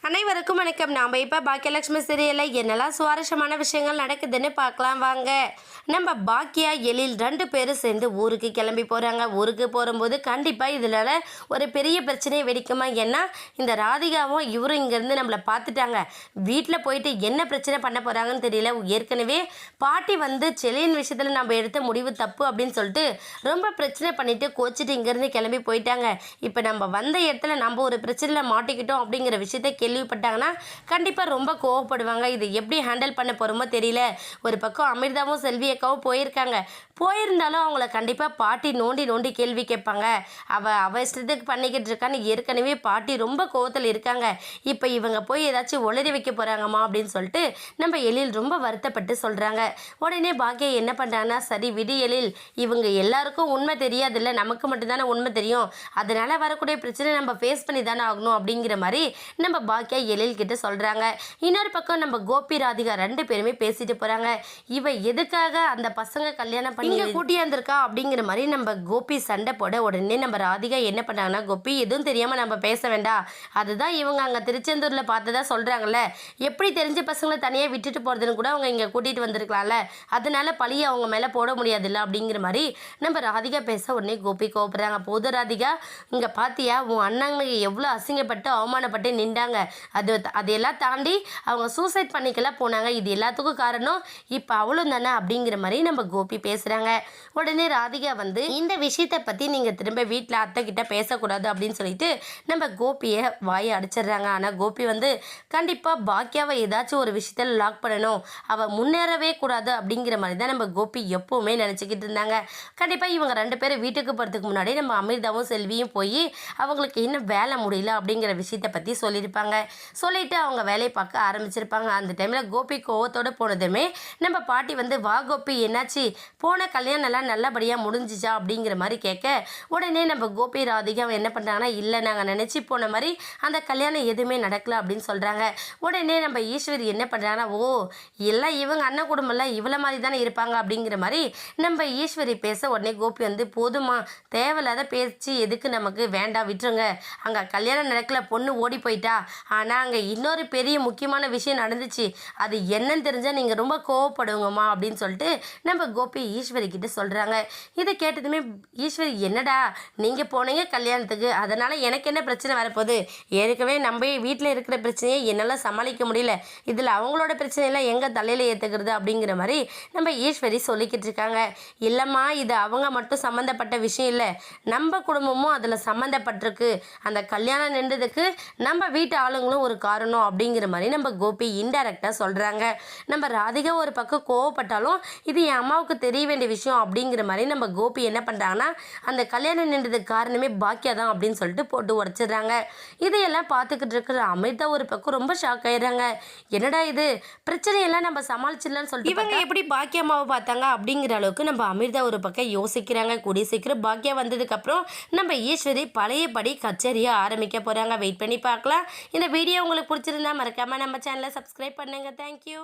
அனைவருக்கும் வணக்கம். நாம் இப்போ பாக்கியலட்சுமி சீரியலில் என்னெல்லாம் சுவாரஸ்யமான விஷயங்கள் நடக்குதுன்னு பார்க்கலாம் வாங்க. நம்ம பாக்கியா எழில் 2 பேரும் சேர்ந்து ஊருக்கு கிளம்பி போகிறாங்க. ஊருக்கு போகும்போது கண்டிப்பாக இதில் ஒரு பெரிய பிரச்சனையை வெடிக்குமா? ஏன்னா இந்த ராதிகாவும் இவரும் இங்கேருந்து நம்மளை பார்த்துட்டாங்க. வீட்டில் போயிட்டு என்ன பிரச்சனை பண்ண போகிறாங்கன்னு தெரியல. ஏற்கனவே பாட்டி வந்து செலியின் விஷயத்தில் நம்ம எடுத்த முடிவு தப்பு அப்படின்னு சொல்லிட்டு ரொம்ப பிரச்சனை பண்ணிவிட்டு கோச்சிட்டு இங்கேருந்து கிளம்பி போயிட்டாங்க. இப்போ நம்ம வந்த இடத்துல நம்ம ஒரு பிரச்சனையில் மாட்டிக்கிட்டோம் அப்படிங்கிற விஷயத்தை கேள்விப்பட்டாங்கன்னா கண்டிப்பாக ரொம்ப கோவப்படுவாங்க. இது எப்படி ஹேண்டில் பண்ண போகிறோமோ தெரியல. ஒரு பக்கம் அமிர்தாவும் செல்வி அக்காவும் போயிருந்தாலும் அவங்கள கண்டிப்பாக பாட்டி நோண்டி நோண்டி கேள்வி கேட்பாங்க. அவ இஷ்டத்துக்கு பண்ணிக்கிட்டு இருக்கான்னு ஏற்கனவே பாட்டி ரொம்ப கோவத்தில் இருக்காங்க. இப்போ இவங்க போய் ஏதாச்சும் உளறி வைக்க போகிறாங்கம்மா அப்படின்னு சொல்லிட்டு நம்ம எழில் ரொம்ப வருத்தப்பட்டு சொல்கிறாங்க. உடனே பாக்கியா என்ன பண்ணுறாங்கன்னா, சரி விடு எழில், இவங்க எல்லாருக்கும் உண்மை தெரியாதுல்ல, நமக்கு மட்டும்தானே உண்மை தெரியும், அதனால் வரக்கூடிய பிரச்சனை நம்ம ஃபேஸ் பண்ணி தானே ஆகணும் அப்படிங்கிற மாதிரி நம்ம பாக்கியா எழில் கிட்ட சொல்கிறாங்க. இன்னொரு பக்கம் நம்ம கோபி ராதிகா 2 பேருமே பேசிட்டு போகிறாங்க. இவ எதுக்காக அந்த பசங்க கல்யாணம் பண்ணி கூட்டியாந்துருக்கா அப்படிங்கிற மாதிரி நம்ம கோபி சண்டை போட, உடனே நம்ம ராதிகா என்ன பண்ணாங்கன்னா, கோபி எதுவும் தெரியாமல் நம்ம பேச வேண்டாம், அதுதான் இவங்க அங்கே திருச்செந்தூரில் பார்த்ததா சொல்கிறாங்கல்ல, எப்படி தெரிஞ்ச பசங்களை தனியாக விட்டுட்டு போகிறதுன்னு கூட அவங்க இங்கே கூட்டிகிட்டு வந்திருக்கலாம்ல, அதனால பழியை அவங்க மேலே போட முடியாதுல்ல அப்படிங்கிற மாதிரி நம்ம ராதிகா பேச உடனே கோபி கோவப்படுறாங்க. போது ராதிகா, இங்கே பார்த்தியா உன் அண்ணங்களுக்கு எவ்வளோ அசிங்கப்பட்டு அவமானப்பட்டு நின்றாங்க, அதையெல்லாம் தாண்டி அவங்க சூசைட் பண்ணிக்கலாம் போனாங்க, இது எல்லாத்துக்கும் காரணம் இப்போ அவளும் தானே அப்படிங்கிற மாதிரி நம்ம கோபி பேசுகிறாங்க. உடனே ராதிகா வந்து இந்த விஷயத்தை பற்றி நீங்கள் திரும்ப வீட்டில் அத்தை கிட்ட பேசக்கூடாது அப்படின்னு சொல்லிட்டு நம்ம கோபியை வாயை அடிச்சிடுறாங்க. ஆனால் கோபி வந்து கண்டிப்பாக பாக்கியாவை ஏதாச்சும் ஒரு விஷயத்தில் லாக் பண்ணணும், அவள் முன்னேறவே கூடாது அப்படிங்கிற மாதிரி தான் நம்ம கோபி எப்போவுமே நினச்சிக்கிட்டு இருந்தாங்க. கண்டிப்பாக இவங்க 2 பேரும் வீட்டுக்கு போகிறதுக்கு முன்னாடி நம்ம அமிர்தாவும் செல்வியும் போய் அவங்களுக்கு இன்னும் வேலை முடியல அப்படிங்கிற விஷயத்தை பற்றி சொல்லியிருப்பாங்க. சொல்லிவிட்டு அவங்க வேலையை பார்க்க ஆரம்பிச்சிருப்பாங்க. அந்த டைமில் கோபி கோவத்தோடு போனதுமே நம்ம பாட்டி வந்து, வா கோபி என்னாச்சு, போன கல்யாணம் எல்லாம் நல்லபடியாக முடிஞ்சிச்சா அப்படிங்கிற மாதிரி கேட்க, உடனே நம்ம கோபி ராதிகா என்ன பண்ணுறாங்கன்னா, இல்லை நாங்கள் நினச்சி போன மாதிரி அந்த கல்யாணம் எதுவுமே நடக்கல அப்படின்னு சொல்கிறாங்க. உடனே நம்ம ஈஸ்வரி என்ன பண்ணுறாங்கன்னா, ஓ எல்லாம் இவங்க அண்ணன் குடும்பம்ல இவ்வளோ மாதிரி தானே இருப்பாங்க அப்படிங்கிற மாதிரி நம்ம ஈஸ்வரி பேச, உடனே கோபி வந்து, போதுமா தேவையில்லாத பேச்சு எதுக்கு, நமக்கு வேண்டாம் விட்டுருங்க, அங்கே கல்யாணம் நடக்கல, பொண்ணு ஓடி போயிட்டா, ஆனால் அங்கே இன்னொரு பெரிய முக்கியமான விஷயம் நடந்துச்சு, அது என்னன்னு தெரிஞ்சால் நீங்கள் ரொம்ப கோவப்படுவங்கம்மா அப்படின்னு சொல்லிட்டு நம்ம கோபி ஈஸ்வரி கிட்ட சொல்கிறாங்க. இதை கேட்டதுமே ஈஸ்வரி, என்னடா நீங்கள் போனீங்க கல்யாணத்துக்கு, அதனால் எனக்கு என்ன பிரச்சனை வரப்போகுது, ஏற்கனவே நம்ம வீட்டில் இருக்கிற பிரச்சனையை என்னால் சமாளிக்க முடியல, இதில் அவங்களோட பிரச்சனையெல்லாம் எங்கள் தலையில் ஏற்றுக்கிறது அப்படிங்கிற மாதிரி நம்ம ஈஸ்வரி சொல்லிக்கிட்டு இருக்காங்க. இல்லைம்மா, இது அவங்க மட்டும் சம்மந்தப்பட்ட விஷயம் இல்லை, நம்ம குடும்பமும் அதில் சம்மந்தப்பட்டிருக்கு, அந்த கல்யாணம் நின்றதுக்கு நம்ம வீட்டு ஆளுங்களும் ஒரு காரணம் அப்படிங்கிற மாதிரி நம்ம கோபி இன்டைரக்டாக சொல்கிறாங்க. நம்ம ராதிகா ஒரு பக்கம் கோவப்பட்டாலும் இது என் அம்மாவுக்கு தெரிய வேண்டிய விஷயம் அப்படிங்கிற மாதிரி நம்ம கோபி என்ன பண்ணுறாங்கன்னா, அந்த கல்யாணம் நின்றதுக்கு காரணமே பாக்கியா தான் அப்படின்னு சொல்லிட்டு போட்டு உடச்சிடுறாங்க. இதையெல்லாம் பார்த்துக்கிட்டு இருக்கிற அமிர்தா ஒரு பக்கம் ரொம்ப ஷாக் ஆயிடுறாங்க. என்னடா இது, பிரச்சனையெல்லாம் நம்ம சமாளிச்சிடலான்னு சொல்லிட்டு இவங்க எப்படி பாக்கியா அம்மாவை பார்த்தாங்க அப்படிங்கிற அளவுக்கு நம்ம அமிர்தா ஒரு பக்கம் யோசிக்கிறாங்க. கூடிய சீக்கிரம் பாக்கியா வந்ததுக்கப்புறம் நம்ம ஈஸ்வரி பழையபடி கச்சேரியை ஆரம்பிக்க போகிறாங்க. வெயிட் பண்ணி பார்க்கலாம். இந்த வீடியோ உங்களுக்கு பிடிச்சிருந்தா மறக்காமல் நம்ம சேனலை சப்ஸ்கிரைப் பண்ணுங்கள். தேங்க்யூ.